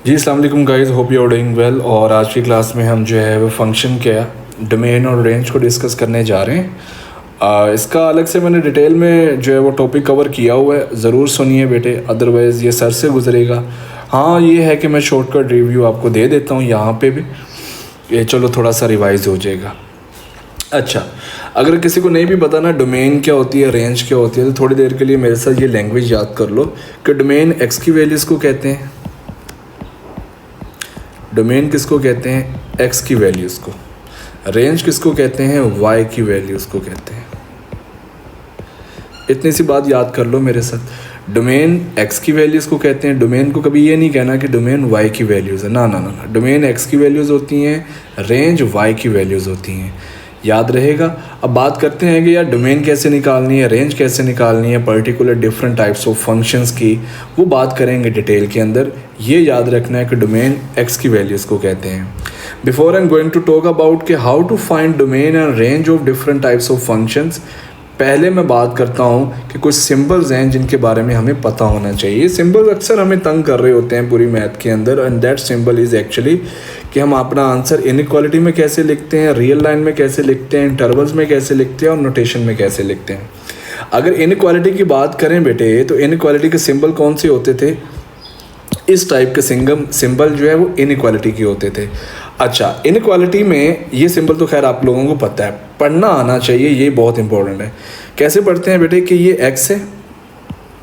जी अस्सलाम वालेकुम guys, hope you are doing well. और आज की क्लास में हम जो है वो फंक्शन क्या, डोमेन और रेंज को डिस्कस करने जा रहे हैं। इसका अलग से मैंने डिटेल में जो है वो टॉपिक कवर किया हुआ है, ज़रूर सुनिए बेटे, अदरवाइज़ ये सर से गुजरेगा। हाँ ये है कि मैं शॉर्टकट रिव्यू आपको दे देता हूँ यहाँ पे भी, ये चलो थोड़ा सा रिवाइज हो जाएगा। अच्छा, अगर किसी को नहीं भी पता ना डोमेन क्या होती है, रेंज क्या होती है, तो थोड़ी देर के लिए मेरे साथ ये लैंग्वेज याद कर लो कि डोमेन एक्स की वैल्यूज़ को कहते हैं, डोमेन किसको कहते हैं, एक्स की वैल्यूज़ को। रेंज किसको कहते हैं, वाई की वैल्यूज़ को कहते हैं। इतनी सी बात याद कर लो मेरे साथ। डोमेन एक्स की वैल्यूज़ को कहते हैं। डोमेन को कभी ये नहीं कहना कि डोमेन वाई की वैल्यूज़ है, ना ना ना ना, डोमेन एक्स की वैल्यूज़ होती हैं, रेंज वाई की वैल्यूज़ होती हैं, याद रहेगा। अब बात करते हैं कि यार डोमेन कैसे निकालनी है, रेंज कैसे निकालनी है, particular different types of functions की, वो बात करेंगे डिटेल के अंदर। ये याद रखना है कि डोमेन एक्स की वैल्यूज़ को कहते हैं। Before I am going to talk about कि how to find domain and range of different types of functions, पहले मैं बात करता हूँ कि कुछ सिंबल्स हैं जिनके बारे में हमें पता होना चाहिए। सिंबल अक्सर हमें तंग कर रहे होते हैं पूरी मैथ के अंदर, and that symbol is actually कि हम अपना आंसर इनइक्वालिटी में कैसे लिखते हैं, रियल लाइन में कैसे लिखते हैं, इंटरवल्स में कैसे लिखते हैं और नोटेशन में कैसे लिखते हैं। अगर इनइक्वालिटी की बात करें बेटे, तो इनइक्वालिटी के सिंबल कौन से होते थे, इस टाइप के सिंबल जो है वो इनइक्वालिटी के होते थे। अच्छा, इनइक्वालिटी में ये सिंबल तो खैर आप लोगों को पता है, पढ़ना आना चाहिए, ये बहुत इंपॉर्टेंट है। कैसे पढ़ते हैं बेटे कि ये x है,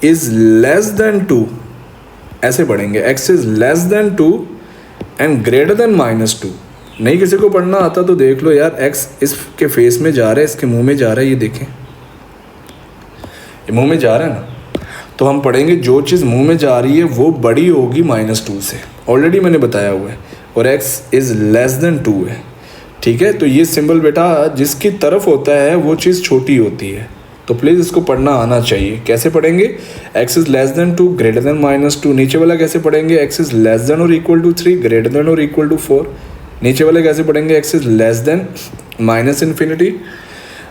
इज़ लेस देन 2, ऐसे पढ़ेंगे, x is less than 2 and greater than -2। नहीं किसी को पढ़ना आता तो देख लो यार, x इसके फेस में जा रहा है, इसके मुंह में जा रहा है, ये देखें, ये मुंह में जा रहा है ना, तो हम पढ़ेंगे जो चीज़ मुंह में जा रही है वो बड़ी होगी -2 से, ऑलरेडी मैंने बताया हुआ है, और x इज़ लेस देन 2 है, ठीक है। तो ये सिंबल बेटा जिसकी तरफ होता है वो चीज़ छोटी होती है, तो प्लीज़ इसको पढ़ना आना चाहिए। कैसे पढ़ेंगे, x is less than 2 greater than -2। नीचे वाला कैसे पढ़ेंगे, x इज़ लेस देन और इक्वल टू 3 ग्रेटर देन और इक्वल टू 4। नीचे वाले कैसे पढ़ेंगे, x is less than -infinity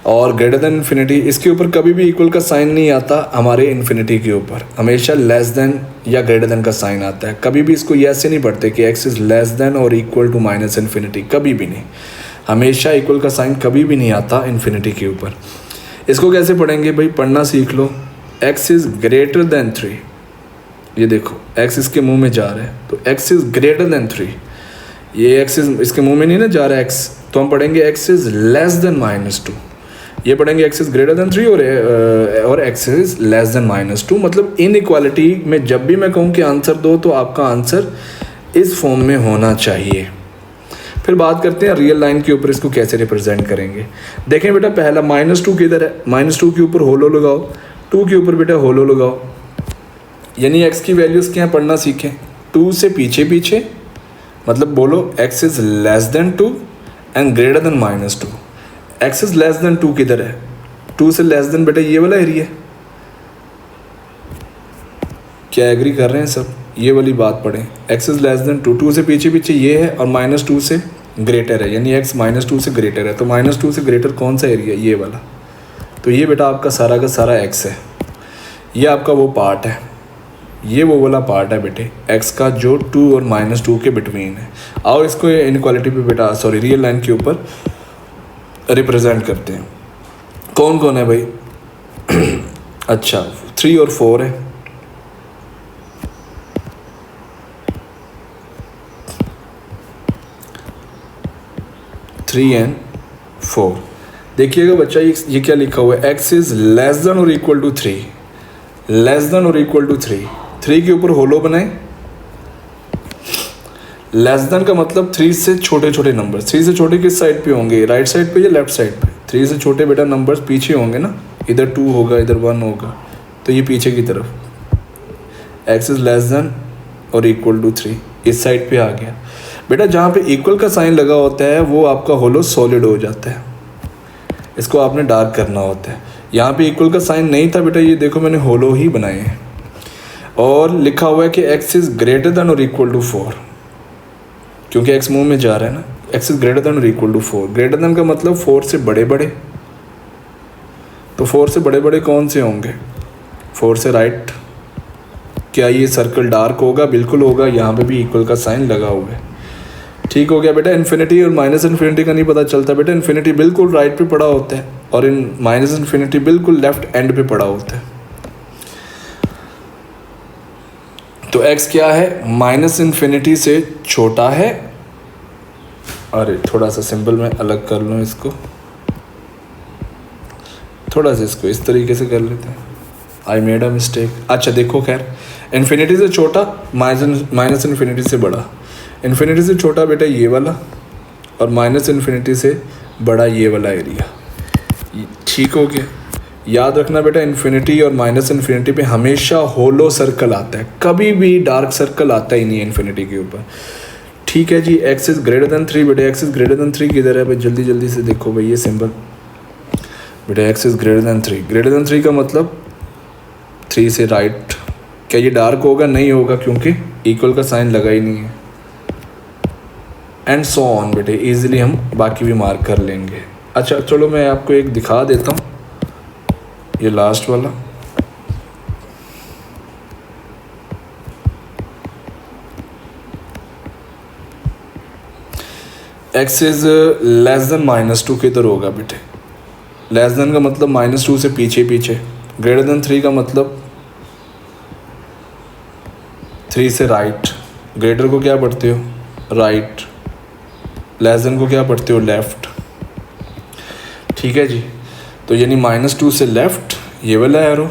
और ग्रेटर देन इन्फिनिटी। इसके ऊपर कभी भी इक्वल का साइन नहीं आता हमारे इन्फिनिटी के ऊपर, हमेशा लेस देन या ग्रेटर देन का साइन आता है। कभी भी इसको ये ऐसे नहीं पढ़ते कि x इज़ लेस देन और इक्वल टू -इन्फिनिटी, कभी भी नहीं, हमेशा इक्वल का साइन कभी भी नहीं आता इन्फिनिटी के ऊपर। इसको कैसे पढ़ेंगे भाई, पढ़ना सीख लो, x इज़ ग्रेटर देन 3, ये देखो x इसके मुंह में जा रहा है, तो x इज़ ग्रेटर देन 3, ये x इज़ इसके मुंह में नहीं ना जा रहा है x, तो हम पढ़ेंगे x इज़ लेस देन -2। ये पढ़ेंगे x इज़ ग्रेटर देन 3 और x इज़ लेस देन -2। मतलब इनइक्वालिटी में जब भी मैं कहूँ कि आंसर दो, तो आपका आंसर इस फॉर्म में होना चाहिए। फिर बात करते हैं रियल लाइन के ऊपर इसको कैसे रिप्रेजेंट करेंगे। देखें बेटा, पहला -2 किधर है, -2 के ऊपर होलो लगाओ, 2 के ऊपर बेटा होलो लगाओ, यानी x की वैल्यूज़ क्या पढ़ना सीखें, 2 से पीछे पीछे, मतलब बोलो x is less than 2 and greater than -2। x is less than 2 किधर है, 2 से लेस देन बेटा ये वाला एरिया, क्या एग्री कर रहे हैं सब, ये वाली बात पढ़ें, x इज़ लेस देन 2, 2 से पीछे पीछे ये है और -2 से ग्रेटर है, यानी x -2 से ग्रेटर है, तो -2 से ग्रेटर कौन सा एरिया, ये वाला। तो ये बेटा आपका सारा का सारा x है, ये आपका वो पार्ट है, ये वो वाला पार्ट है बेटे x का जो 2 और -2 के बिटवीन है। आओ इसको इनइक्वालिटी पे बेटा, सॉरी रियल लाइन के ऊपर रिप्रेजेंट करते हैं। कौन कौन है भाई अच्छा, 3 और 4 है, थ्री एंड 4। देखिएगा बच्चा, ये क्या लिखा हुआ है, x इज़ लेस देन और इक्वल टू 3, लेस देन और इक्वल टू 3। 3 के ऊपर होलो बनाए, लेस देन का मतलब 3 से छोटे छोटे नंबर, 3 से छोटे किस साइड पे होंगे, राइट साइड पे या लेफ्ट साइड पे, 3 से छोटे बेटा नंबर्स पीछे होंगे ना, इधर 2 होगा, इधर 1 होगा, तो ये पीछे की तरफ, x इज़ लेस देन और इक्वल टू 3 इस साइड पे आ गया बेटा। जहाँ पे इक्वल का साइन लगा होता है वो आपका होलो सॉलिड हो जाता है, इसको आपने डार्क करना होता है। यहाँ पे इक्वल का साइन नहीं था बेटा, ये देखो मैंने होलो ही बनाए हैं, और लिखा हुआ है कि x इज़ ग्रेटर देन और इक्वल टू 4, क्योंकि x मुंह में जा रहा है ना, x इज़ ग्रेटर देन और इक्वल टू 4। ग्रेटर देन का मतलब 4 से बड़े बड़े, तो 4 से बड़े बड़े कौन से होंगे, 4 से राइट क्या ये सर्कल डार्क होगा? बिल्कुल होगा, यहाँ पे भी इक्वल का साइन लगा हुआ है। ठीक हो गया बेटा। इन्फिनिटी और माइनस इन्फिनिटी का नहीं पता चलता बेटा। इन्फिनिटी बिल्कुल राइट पे पड़ा होता है और माइनस इन्फिनिटी बिल्कुल लेफ्ट एंड पे पड़ा होता है। तो x क्या है? माइनस इन्फिनिटी से छोटा है। अरे थोड़ा सा सिंबल मैं अलग कर लूँ इसको, थोड़ा सा इसको इस तरीके से कर लेते हैं। I made a mistake. अच्छा देखो, खैर इन्फिनिटी से छोटा, माइनस इन्फिनिटी से बड़ा। इन्फिनिटी से छोटा बेटा ये वाला, और माइनस इन्फिनिटी से बड़ा ये वाला एरिया। ठीक हो गया। याद रखना बेटा, इन्फिनिटी और माइनस इन्फिनिटी पे हमेशा होलो सर्कल आता है, कभी भी डार्क सर्कल आता ही नहीं है इन्फिनिटी के ऊपर। ठीक है जी। x इज़ ग्रेटर दैन 3 बेटा। x इज़ ग्रेटर दैन 3 किधर है भाई? जल्दी जल्दी से देखो भाई ये सिंबल बेटा। x is greater than 3। Greater than 3 का मतलब 3 से राइट। क्या ये डार्क होगा? नहीं होगा, क्योंकि इक्वल का साइन लगा ही नहीं है। एंड सो ऑन बेटे। ईजिली हम बाकी भी मार्क कर लेंगे। अच्छा चलो मैं आपको एक दिखा देता हूँ, ये लास्ट वाला। x इज़ लेस देन -2 किधर होगा बेटे? लेस देन का मतलब -2 से पीछे पीछे। ग्रेटर देन 3 का मतलब 3 से राइट। ग्रेटर को क्या पढ़ते हो? राइट। लेस देन को क्या पढ़ते हो? लेफ्ट। ठीक है जी। तो यानी -2 से लेफ्ट ये वाला एरो,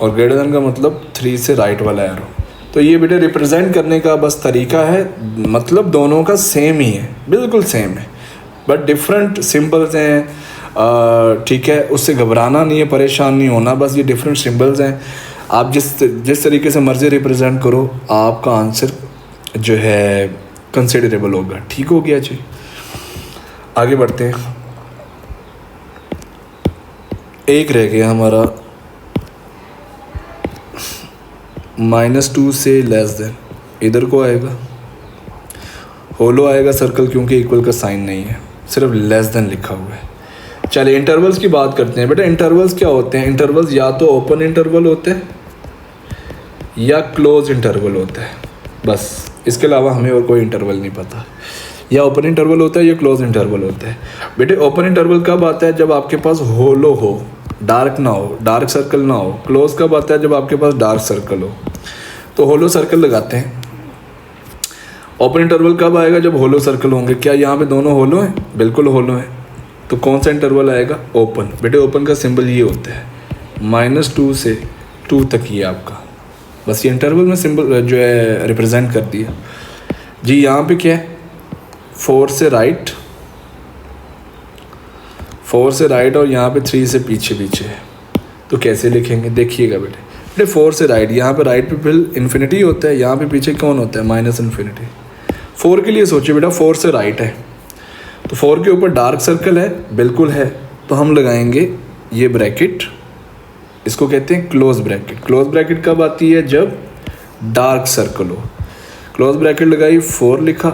और ग्रेटर देन का मतलब 3 से राइट वाला एरो। तो ये बेटे रिप्रेजेंट करने का बस तरीका है, मतलब दोनों का सेम ही है, बिल्कुल सेम है, बट डिफरेंट सिंबल्स हैं। ठीक है, उससे घबराना नहीं है, परेशान नहीं होना, बस ये डिफरेंट सिंबल्स हैं। आप जिस तरीके से मर्ज़ी रिप्रेजेंट करो, आपका आंसर जो है कंसिडरेबल होगा। ठीक हो गया जी। आगे बढ़ते हैं। एक रह गया हमारा -2 से लेस देन। इधर को आएगा होलो आएगा सर्कल, क्योंकि इक्वल का साइन नहीं है, सिर्फ लेस देन लिखा हुआ है। चलिए इंटरवल्स की बात करते हैं बेटा। इंटरवल्स क्या होते हैं? इंटरवल्स या तो ओपन इंटरवल होते हैं या क्लोज इंटरवल होता है, बस इसके अलावा हमें और कोई इंटरवल नहीं पता। या ओपन इंटरवल होता है या क्लोज इंटरवल होता है। बेटे ओपन इंटरवल कब आता है? जब आपके पास होलो हो, डार्क ना हो, डार्क सर्कल ना हो। क्लोज कब आता है? जब आपके पास डार्क सर्कल हो। तो होलो सर्कल लगाते हैं। ओपन इंटरवल कब आएगा? जब होलो सर्कल होंगे। क्या यहाँ पे दोनों होलो हैं? बिल्कुल होलो है। तो कौन सा इंटरवल आएगा? ओपन। बेटे ओपन का सिंबल ये होता है, -2 से 2 तक ही आपका, बस ये इंटरवल में सिंबल जो है रिप्रेजेंट कर दिया जी। यहाँ पे क्या है? 4 से राइट, 4 से राइट, और यहाँ पे 3 से पीछे पीछे है। तो कैसे लिखेंगे? देखिएगा बेटे 4 से राइट, यहाँ पे राइट पे फिर इन्फिनिटी होता है, यहाँ पे पीछे कौन होता है? Minus infinity. 4 के लिए सोचिए बेटा, 4 से राइट है तो 4 के ऊपर डार्क सर्कल है, बिल्कुल है, तो हम लगाएंगे ये ब्रैकेट, इसको कहते हैं क्लोज ब्रैकेट। क्लोज ब्रैकेट कब आती है? जब डार्क सर्कल हो। क्लोज ब्रैकेट लगाई, 4 लिखा।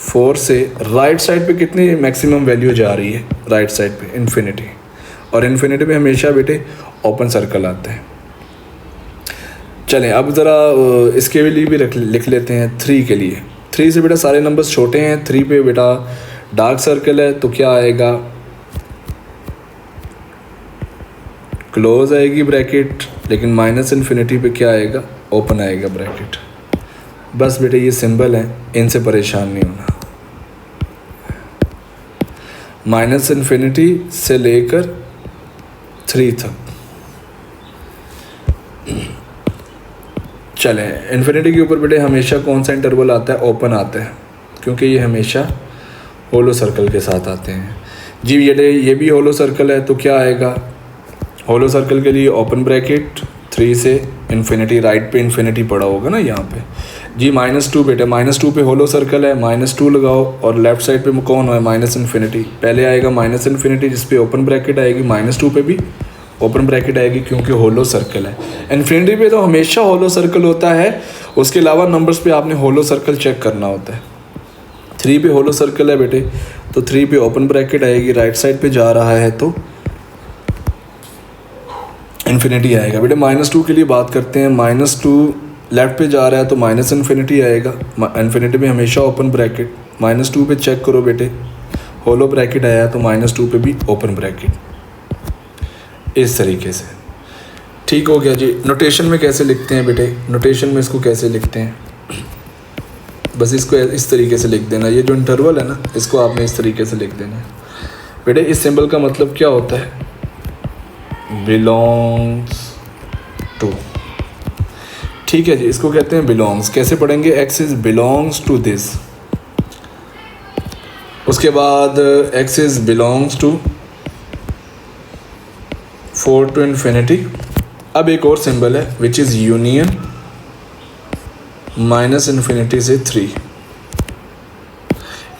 4 से राइट साइड पे कितनी मैक्सिमम वैल्यू जा रही है? राइट साइड पे इन्फिनिटी, और इन्फिनिटी में हमेशा बेटे ओपन सर्कल आता है। चलें अब ज़रा इसके लिए भी लिख लेते हैं 3 के लिए। 3 से बेटा सारे नंबर्स छोटे हैं, 3 पे बेटा डार्क सर्कल है, तो क्या आएगा? क्लोज आएगी ब्रैकेट, लेकिन माइनस इन्फिनिटी पे क्या आएगा? ओपन आएगा ब्रैकेट। बस बेटे ये सिंबल है, इनसे परेशान नहीं होना। माइनस इन्फिनिटी से लेकर 3 तक। चलें इन्फिनिटी के ऊपर बेटे हमेशा कौन सा इंटरवल आता है? ओपन आता है, क्योंकि ये हमेशा होलो सर्कल के साथ आते हैं जी। ये भी होलो सर्कल है, तो क्या आएगा? होलो सर्कल के लिए ओपन ब्रैकेट, 3 से इन्फिनिटी, राइट पे इन्फिनिटी पड़ा होगा ना यहाँ पे जी। -2 बेटे, -2 पे होलो सर्कल है, -2 लगाओ, और लेफ्ट साइड पे कौन है? Minus infinity. पहले आएगा माइनस इन्फिनिटी, जिस पे ओपन ब्रैकेट आएगी, -2 पे भी ओपन ब्रैकेट आएगी, क्योंकि होलो सर्कल है। इन्फिनिटी पे तो हमेशा होलो सर्कल होता है, उसके अलावा नंबर्स पे आपने होलो सर्कल चेक करना होता है। 3 पे होलो सर्कल है बेटे, तो 3 पे ओपन ब्रैकेट आएगी, राइट साइड पे जा रहा है तो इन्फिनिटी आएगा। बेटे -2 के लिए बात करते हैं। -2 लेफ्ट पे जा रहा है तो माइनस इन्फिनिटी आएगा, इन्फिनिटी में हमेशा ओपन ब्रैकेट। -2 पे चेक करो बेटे, होलो ब्रैकेट आया तो -2 पे भी ओपन ब्रैकेट, इस तरीके से। ठीक हो गया जी। नोटेशन में कैसे लिखते हैं बेटे, नोटेशन में इसको कैसे लिखते हैं, बस इसको इस तरीके से लिख देना। ये जो इंटरवल है ना, इसको आपने इस तरीके से लिख देना है बेटे। इस सिंबल का मतलब क्या होता है, बिलोंग्स टू। ठीक है जी, इसको कहते हैं बिलोंग्स। कैसे पढ़ेंगे, X is belongs to this, उसके बाद X is belongs to 4 to infinity। अब एक और सिंबल है विच इज़ यूनियन -इन्फिनिटी से 3।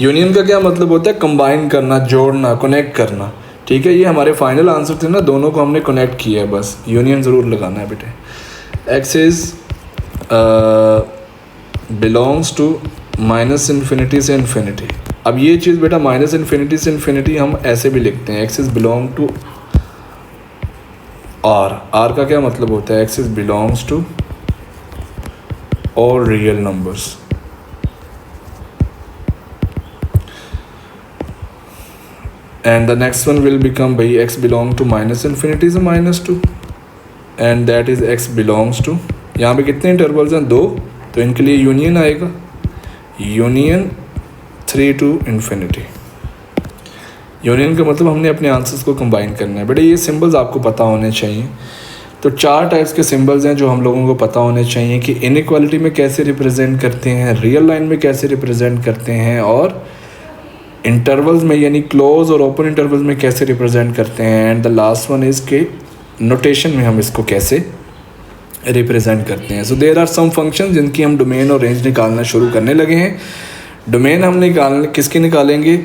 यूनियन का क्या मतलब होता है, कंबाइन करना, जोड़ना, कनेक्ट करना। ठीक है, ये हमारे फाइनल आंसर थे ना, दोनों को हमने कनेक्ट किया है, बस यूनियन ज़रूर लगाना है बेटे। X is belongs to -infinity से इन्फिनिटी। अब ये चीज़ बेटा -इन्फिनिटी से इन्फिनिटी हम ऐसे भी लिखते हैं, X is belong to R का क्या मतलब होता है, X is belongs to all real numbers. And the next one will become भाई एक्स बिलोंग टू -इन्फिनिटी से -2 and that is X belongs to, यहाँ पे कितने इंटरवल्स हैं, 2, तो इनके लिए यूनियन आएगा, यूनियन 3 to infinity। यूनियन का मतलब हमने अपने आंसर्स को कंबाइन करना है बेटे। ये सिंबल्स आपको पता होने चाहिए। तो 4 टाइप्स के सिंबल्स हैं जो हम लोगों को पता होने चाहिए कि इनइक्वालिटी में कैसे रिप्रेजेंट करते हैं, रियल लाइन में कैसे रिप्रेजेंट करते हैं, और इंटरवल्स में यानी क्लोज और ओपन इंटरवल्स में कैसे रिप्रेजेंट करते हैं। And the last one is के नोटेशन में हम इसको कैसे रिप्रेजेंट करते हैं। So there are some function जिनकी हम डोमेन और रेंज निकालना शुरू करने लगे हैं। डोमेन हम किसकी निकालेंगे,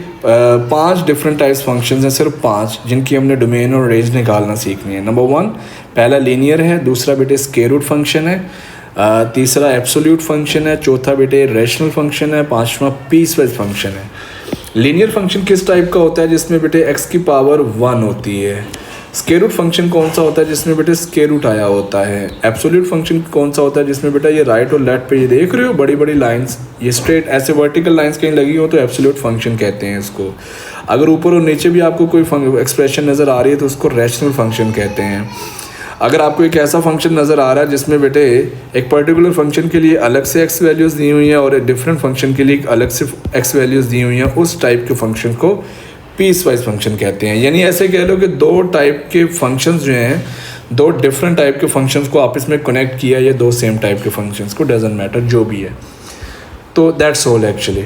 5 डिफरेंट टाइप्स फंक्शंस हैं, सिर्फ 5 जिनकी हमने डोमेन और रेंज निकालना सीखनी है। नंबर 1 पहला लीनियर है, दूसरा बेटे स्क्वायर रूट फंक्शन है, तीसरा एब्सोल्यूट फंक्शन है, चौथा बेटे रैशनल फंक्शन है, पांचवा पीसवाइज फंक्शन है। लीनियर फंक्शन किस टाइप का होता है, जिसमें बेटे x की पावर 1 होती है। स्क्वायर रूट फंक्शन कौन सा होता है, जिसमें बेटे स्क्वायर रूट आया होता है। एब्सोल्यूट फंक्शन कौन सा होता है, जिसमें बेटा ये राइट और लेफ्ट पे ये देख रहे हो बड़ी बड़ी लाइंस, ये स्ट्रेट ऐसे वर्टिकल लाइंस कहीं लगी हो तो एब्सोल्यूट फंक्शन कहते हैं इसको। अगर ऊपर और नीचे भी आपको कोई एक्सप्रेशन नज़र आ रही है तो उसको रैशनल फंक्शन कहते हैं। अगर आपको एक ऐसा फंक्शन नज़र आ रहा है जिसमें बेटे एक पर्टिकुलर फंक्शन के लिए अलग से एक्स वैल्यूज़ दी हुई हैं और एक डिफरेंट फंक्शन के लिए अलग से एक्स वैल्यूज़ दी हुई हैं, उस टाइप के फंक्शन को पीस वाइज फंक्शन कहते हैं। यानी ऐसे कह लो कि 2 टाइप के फंक्शंस जो हैं, 2 डिफरेंट टाइप के फंक्शंस को आपस में कनेक्ट किया, या 2 सेम टाइप के फंक्शंस को, डजंट मैटर जो भी है। तो दैट्स ऑल एक्चुअली।